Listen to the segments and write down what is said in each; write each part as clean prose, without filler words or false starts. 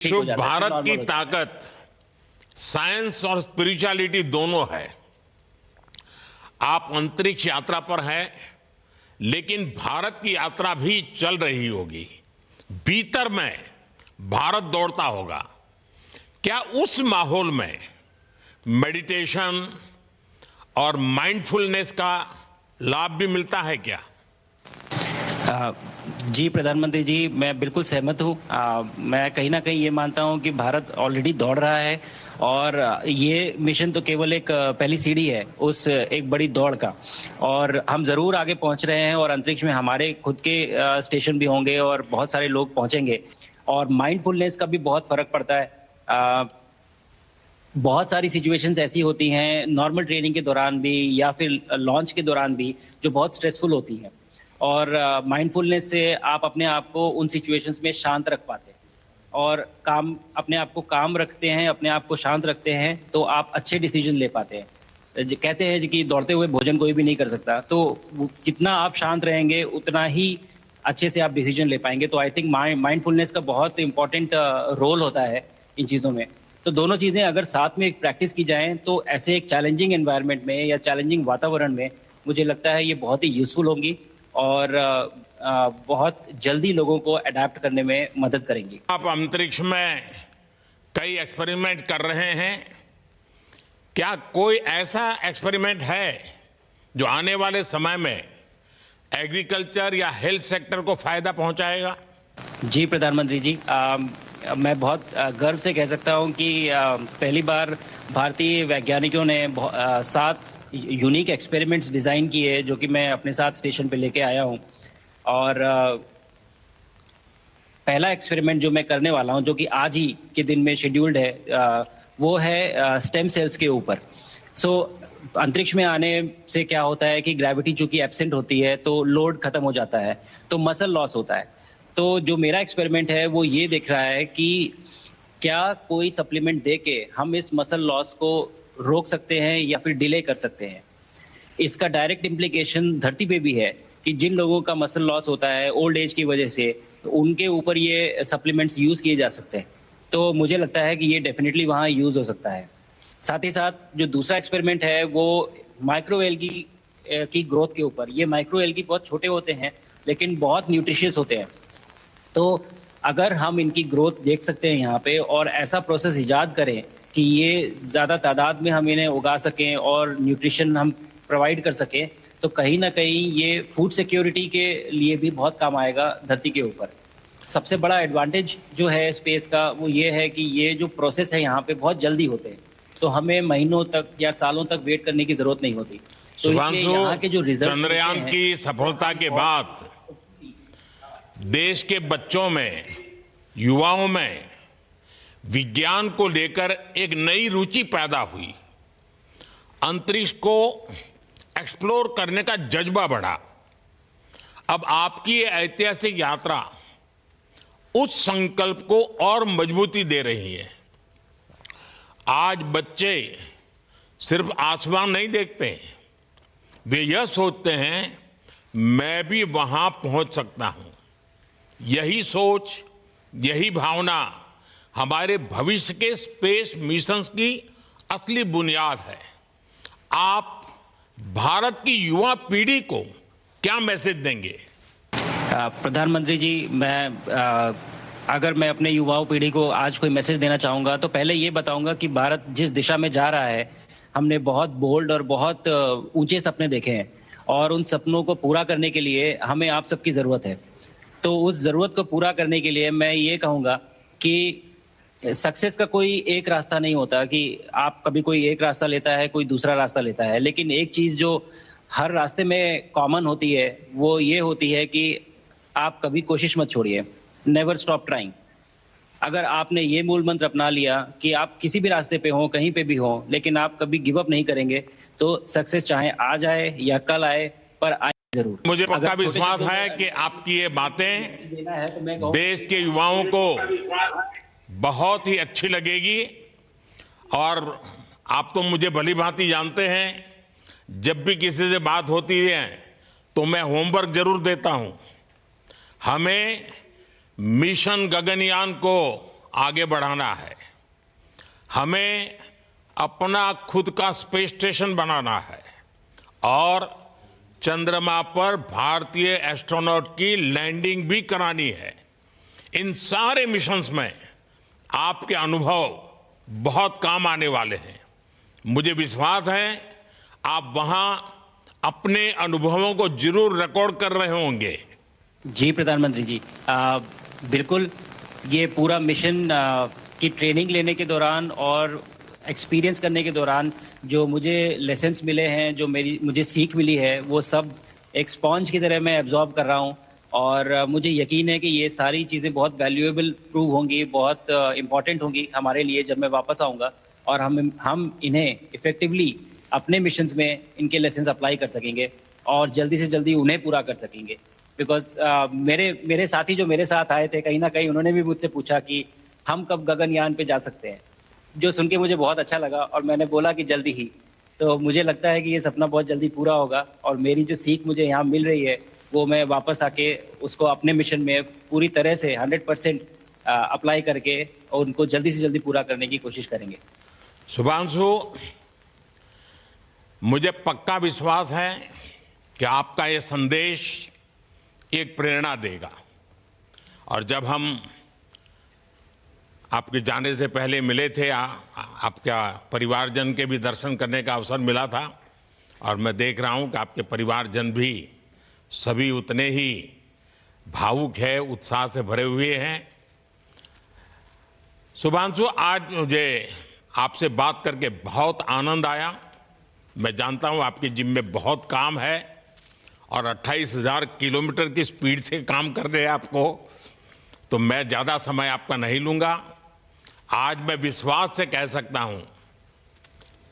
ठीक हो शुभ जाता है, फिर भारत की नॉर्मल हो जाता है। ताकत साइंस और स्पिरिचुअलिटी दोनों है। आप अंतरिक्ष यात्रा पर हैं, लेकिन भारत की यात्रा भी चल रही होगी। भीतर में भारत दौड़ता होगा। क्या उस माहौल में मेडिटेशन और माइंडफुलनेस का लाभ भी मिलता है क्या? अ, जी प्रधानमंत्री जी, मैं बिल्कुल सहमत हूँ। मैं कहीं ना कहीं ये मानता हूँ कि भारत ऑलरेडी दौड़ रहा है और ये मिशन तो केवल एक पहली सीढ़ी है उस एक बड़ी दौड़ का। और हम ज़रूर आगे पहुँच रहे हैं और अंतरिक्ष में हमारे खुद के स्टेशन भी होंगे और बहुत सारे लोग पहुँचेंगे। और माइंडफुलनेस का भी बहुत फ़र्क पड़ता है। अ, बहुत सारी सिचुएशंस ऐसी होती हैं नॉर्मल ट्रेनिंग के दौरान भी या फिर लॉन्च के दौरान भी, जो बहुत स्ट्रेसफुल होती हैं। और माइंडफुलनेस से आप अपने आप को उन सिचुएशंस में शांत रख पाते हैं और काम अपने आप को काम रखते हैं, अपने आप को शांत रखते हैं, तो आप अच्छे डिसीजन ले पाते हैं। कहते हैं कि दौड़ते हुए भोजन कोई भी नहीं कर सकता, तो जितना आप शांत रहेंगे उतना ही अच्छे से आप डिसीजन ले पाएंगे। तो आई थिंक माइंडफुलनेस का बहुत इंपॉर्टेंट रोल होता है इन चीज़ों में। तो दोनों चीज़ें अगर साथ में प्रैक्टिस की जाएं तो ऐसे एक चैलेंजिंग एनवायरनमेंट में या चैलेंजिंग वातावरण में मुझे लगता है ये बहुत ही यूज़फुल होंगी और बहुत जल्दी लोगों को अडैप्ट करने में मदद करेंगी। आप अंतरिक्ष में कई एक्सपेरिमेंट कर रहे हैं। क्या कोई ऐसा एक्सपेरिमेंट है जो आने वाले समय में एग्रीकल्चर या हेल्थ सेक्टर को फायदा पहुंचाएगा? जी प्रधानमंत्री जी, मैं बहुत गर्व से कह सकता हूँ कि पहली बार भारतीय वैज्ञानिकों ने 7 यूनिक एक्सपेरिमेंट्स डिज़ाइन किए जो कि मैं अपने साथ स्टेशन पे लेके आया हूँ। और पहला एक्सपेरिमेंट जो मैं करने वाला हूँ, जो कि आज ही के दिन में शेड्यूल्ड है, वो है स्टेम सेल्स के ऊपर। सो अंतरिक्ष में आने से क्या होता है कि ग्रेविटी चूंकि एब्सेंट होती है तो लोड खत्म हो जाता है, तो मसल लॉस होता है। तो जो मेरा एक्सपेरिमेंट है वो ये देख रहा है कि क्या कोई सप्लीमेंट दे के हम इस मसल लॉस को रोक सकते हैं या फिर डिले कर सकते हैं। इसका डायरेक्ट इम्प्लीकेशन धरती पे भी है कि जिन लोगों का मसल लॉस होता है ओल्ड एज की वजह से, तो उनके ऊपर ये सप्लीमेंट्स यूज़ किए जा सकते हैं। तो मुझे लगता है कि ये डेफिनेटली वहाँ यूज़ हो सकता है। साथ ही साथ जो दूसरा एक्सपेरिमेंट है वो माइक्रो एल्गी की ग्रोथ के ऊपर। ये माइक्रो एल्गी बहुत छोटे होते हैं लेकिन बहुत न्यूट्रिशियस होते हैं। तो अगर हम इनकी ग्रोथ देख सकते हैं यहाँ पे और ऐसा प्रोसेस इजाद करें कि ये ज़्यादा तादाद में हम इन्हें उगा सकें और न्यूट्रिशन हम प्रोवाइड कर सकें, तो कहीं ना कहीं ये फूड सिक्योरिटी के लिए भी बहुत काम आएगा धरती के ऊपर। सबसे बड़ा एडवांटेज जो है स्पेस का वो ये है कि ये जो प्रोसेस है यहाँ पे बहुत जल्दी होते हैं, तो हमें महीनों तक या सालों तक वेट करने की जरूरत नहीं होती। तो इसलिए शुभांशु, यहाँ के जो रिजल्ट चंद्रयान हैं की वो सफलता हम के बहुत। बाद देश के बच्चों में, युवाओं में विज्ञान को लेकर एक नई रुचि पैदा हुई। अंतरिक्ष को एक्सप्लोर करने का जज्बा बढ़ा। अब आपकी ये ऐतिहासिक यात्रा उस संकल्प को और मजबूती दे रही है। आज बच्चे सिर्फ आसमान नहीं देखते, वे यह सोचते हैं मैं भी वहां पहुंच सकता हूं। यही सोच, यही भावना हमारे भविष्य के स्पेस मिशंस की असली बुनियाद है। आप भारत की युवा पीढ़ी को क्या मैसेज देंगे? प्रधानमंत्री जी, अगर मैं अपने युवाओं पीढ़ी को आज कोई मैसेज देना चाहूँगा तो पहले ये बताऊँगा कि भारत जिस दिशा में जा रहा है, हमने बहुत बोल्ड और बहुत ऊंचे सपने देखे हैं और उन सपनों को पूरा करने के लिए हमें आप सबकी ज़रूरत है। तो उस ज़रूरत को पूरा करने के लिए मैं ये कहूँगा कि सक्सेस का कोई एक रास्ता नहीं होता कि आप कभी कोई एक रास्ता लेता है, कोई दूसरा रास्ता लेता है। लेकिन एक चीज़ जो हर रास्ते में कॉमन होती है वो ये होती है कि आप कभी कोशिश मत छोड़िए, नेवर स्टॉप ट्राइंग। अगर आपने ये मूल मंत्र अपना लिया कि आप किसी भी रास्ते पे हो, कहीं पे भी हो, लेकिन आप कभी गिव अप नहीं करेंगे, तो सक्सेस चाहे आज आए या कल आए, पर आए जरूर। मुझे पक्का अगर छोटे विश्वास शब्दों है में कि आपकी ये बातें देना है तो मैं कहूँ देश के युवाओं को बहुत ही अच्छी लगेगी। और आप तो मुझे भली भांति जानते हैं, जब भी किसी से बात होती है तो मैं होमवर्क जरूर देता हूं। हमें मिशन गगनयान को आगे बढ़ाना है। हमें अपना खुद का स्पेस स्टेशन बनाना है और चंद्रमा पर भारतीय एस्ट्रोनॉट की लैंडिंग भी करानी है। इन सारे मिशंस में आपके अनुभव बहुत काम आने वाले हैं। मुझे विश्वास है आप वहां अपने अनुभवों को जरूर रिकॉर्ड कर रहे होंगे। जी प्रधानमंत्री जी, बिल्कुल। ये पूरा मिशन की ट्रेनिंग लेने के दौरान और एक्सपीरियंस करने के दौरान जो मुझे लेसन्स मिले हैं, जो मुझे सीख मिली है, वो सब एक स्पॉन्ज की तरह मैं एब्जॉर्ब कर रहा हूँ। और मुझे यकीन है कि ये सारी चीज़ें बहुत वैल्यूएबल प्रूव होंगी, बहुत इम्पॉर्टेंट होंगी हमारे लिए जब मैं वापस आऊँगा। और हम इन्हें इफेक्टिवली अपने मिशंस में इनके लेसन्स अप्लाई कर सकेंगे और जल्दी से जल्दी उन्हें पूरा कर सकेंगे। बिकॉज मेरे साथी जो मेरे साथ आए थे, कहीं ना कहीं उन्होंने भी मुझसे पूछा कि हम कब गगनयान पे जा सकते हैं, जो सुन के मुझे बहुत अच्छा लगा और मैंने बोला कि जल्दी ही। तो मुझे लगता है कि ये सपना बहुत जल्दी पूरा होगा और मेरी जो सीख मुझे यहाँ मिल रही है वो मैं वापस आके उसको अपने मिशन में पूरी तरह से 100% अप्लाई करके और उनको जल्दी से जल्दी पूरा करने की कोशिश करेंगे। शुभांशु, मुझे पक्का विश्वास है कि आपका ये संदेश एक प्रेरणा देगा। और जब हम आपके जाने से पहले मिले थे, आपका परिवारजन के भी दर्शन करने का अवसर मिला था और मैं देख रहा हूं कि आपके परिवारजन भी सभी उतने ही भावुक है, उत्साह से भरे हुए हैं। शुभांशु, आज मुझे आपसे बात करके बहुत आनंद आया। मैं जानता हूं आपकी जिम में बहुत काम है और 28,000 किलोमीटर की स्पीड से काम कर रहे हैं आपको, तो मैं ज़्यादा समय आपका नहीं लूँगा। आज मैं विश्वास से कह सकता हूं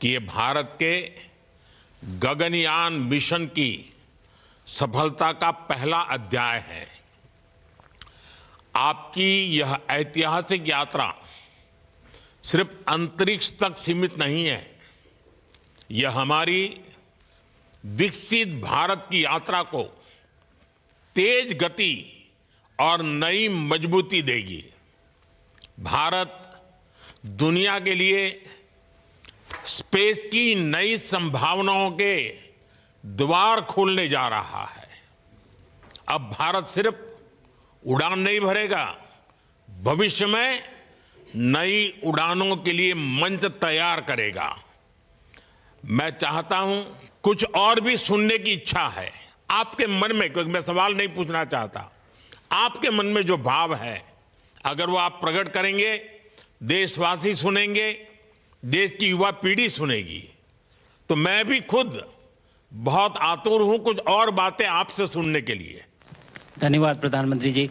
कि ये भारत के गगनयान मिशन की सफलता का पहला अध्याय है। आपकी यह ऐतिहासिक यात्रा सिर्फ अंतरिक्ष तक सीमित नहीं है, यह हमारी विकसित भारत की यात्रा को तेज गति और नई मजबूती देगी। भारत दुनिया के लिए स्पेस की नई संभावनाओं के द्वार खोलने जा रहा है। अब भारत सिर्फ उड़ान नहीं भरेगा, भविष्य में नई उड़ानों के लिए मंच तैयार करेगा। मैं चाहता हूं, कुछ और भी सुनने की इच्छा है आपके मन में, क्योंकि मैं सवाल नहीं पूछना चाहता, आपके मन में जो भाव है अगर वो आप प्रकट करेंगे, देशवासी सुनेंगे, देश की युवा पीढ़ी सुनेगी। तो मैं भी खुद बहुत आतुर हूं कुछ और बातें आपसे सुनने के लिए। धन्यवाद प्रधानमंत्री जी।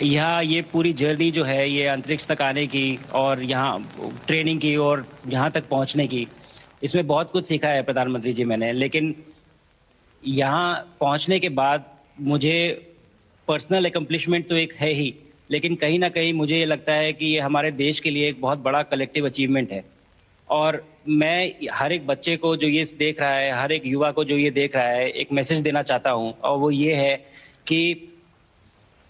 यहाँ ये पूरी जर्नी जो है, ये अंतरिक्ष तक आने की और यहाँ ट्रेनिंग की और यहाँ तक पहुँचने की, इसमें बहुत कुछ सीखा है प्रधानमंत्री जी मैंने। लेकिन यहाँ पहुँचने के बाद मुझे पर्सनल एकम्प्लिशमेंट तो एक है ही, लेकिन कहीं ना कहीं मुझे ये लगता है कि ये हमारे देश के लिए एक बहुत बड़ा कलेक्टिव अचीवमेंट है। और मैं हर एक बच्चे को जो ये देख रहा है, हर एक युवा को जो ये देख रहा है, एक मैसेज देना चाहता हूँ और वो ये है कि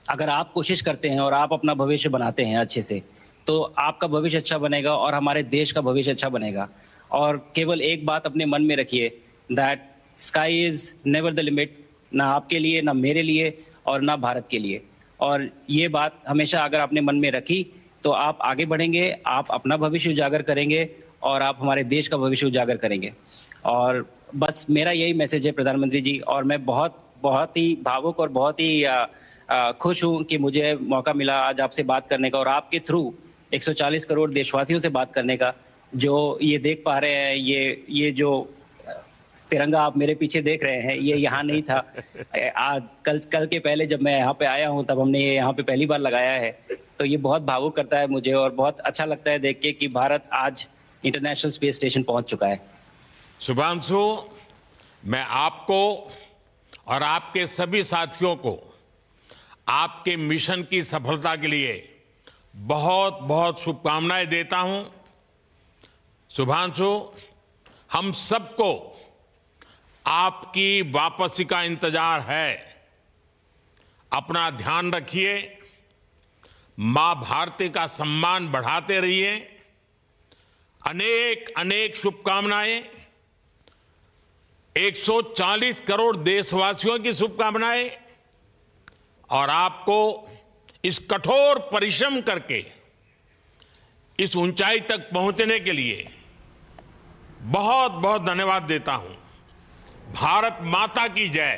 अगर आप कोशिश करते हैं और आप अपना भविष्य बनाते हैं अच्छे से, तो आपका भविष्य अच्छा बनेगा और हमारे देश का भविष्य अच्छा बनेगा। और केवल एक बात अपने मन में रखिए, that sky is never the limit, ना आपके लिए, ना मेरे लिए और ना भारत के लिए। और ये बात हमेशा अगर आपने मन में रखी तो आप आगे बढ़ेंगे, आप अपना भविष्य उजागर करेंगे और आप हमारे देश का भविष्य उजागर करेंगे। और बस मेरा यही मैसेज है प्रधानमंत्री जी। और मैं बहुत ही भावुक और बहुत ही खुश हूं कि मुझे मौका मिला आज आपसे बात करने का और आपके थ्रू 140 करोड़ देशवासियों से बात करने का। जो ये देख पा रहे हैं, ये जो तिरंगा आप मेरे पीछे देख रहे हैं, ये यहाँ नहीं था। आज कल के पहले जब मैं यहाँ पे आया हूँ तब हमने ये यहाँ पे पहली बार लगाया है। तो ये बहुत भावुक करता है मुझे और बहुत अच्छा लगता है देख के कि भारत आज इंटरनेशनल स्पेस स्टेशन पहुंच चुका है। शुभांशु, मैं आपको और आपके सभी साथियों को आपके मिशन की सफलता के लिए बहुत बहुत शुभकामनाएं देता हूं। शुभांशु, हम सबको आपकी वापसी का इंतजार है। अपना ध्यान रखिए, मां भारती का सम्मान बढ़ाते रहिए। अनेक अनेक शुभकामनाएं। 140 करोड़ देशवासियों की शुभकामनाएं। और आपको इस कठोर परिश्रम करके इस ऊंचाई तक पहुंचने के लिए बहुत बहुत धन्यवाद देता हूं। भारत माता की जय।